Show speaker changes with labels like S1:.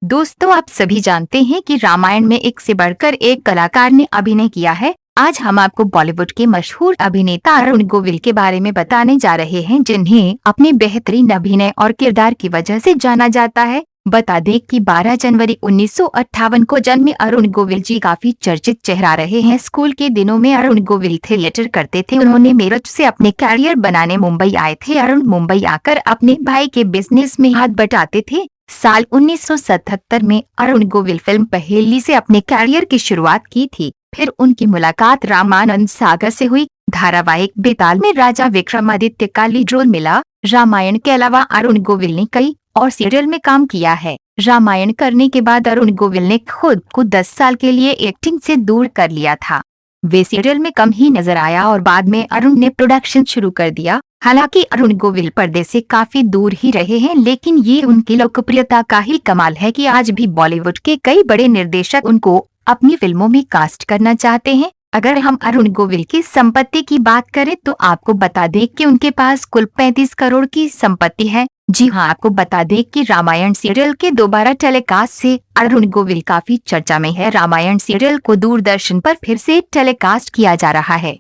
S1: दोस्तों, आप सभी जानते हैं कि रामायण में एक से बढ़कर एक कलाकार ने अभिनय किया है। आज हम आपको बॉलीवुड के मशहूर अभिनेता अरुण गोविल के बारे में बताने जा रहे हैं, जिन्हें अपने बेहतरीन अभिनय और किरदार की वजह से जाना जाता है। बता दें कि 12 जनवरी 1958 को जन्मे अरुण गोविल जी काफी चर्चित चेहरा रहे हैं। स्कूल के दिनों में अरुण गोविल थिएटर करते थे। उन्होंने मेरठ से अपने कैरियर बनाने मुंबई आए थे। अरुण मुंबई आकर अपने भाई के बिजनेस में हाथ बटाते थे। साल 1977 में अरुण गोविल फिल्म पहेली से अपने कैरियर की शुरुआत की थी। फिर उनकी मुलाकात रामानंद सागर से हुई। धारावाहिक बेताल में राजा विक्रमादित्य का लीड रोल मिला। रामायण के अलावा अरुण गोविल ने कई और सीरियल में काम किया है। रामायण करने के बाद अरुण गोविल ने खुद को 10 साल के लिए एक्टिंग से दूर कर लिया था। वे सीरियल में कम ही नजर आया और बाद में अरुण ने प्रोडक्शन शुरू कर दिया। हालांकि अरुण गोविल पर्दे से काफी दूर ही रहे हैं, लेकिन ये उनकी लोकप्रियता का ही कमाल है कि आज भी बॉलीवुड के कई बड़े निर्देशक उनको अपनी फिल्मों में कास्ट करना चाहते हैं। अगर हम अरुण गोविल की संपत्ति की बात करें तो आपको बता दें कि उनके पास कुल 35 करोड़ की संपत्ति है। जी हाँ, आपको बता दें कि रामायण सीरियल के दोबारा टेलीकास्ट से अरुण गोविल काफी चर्चा में है। रामायण सीरियल को दूरदर्शन पर फिर से टेलीकास्ट किया जा रहा है।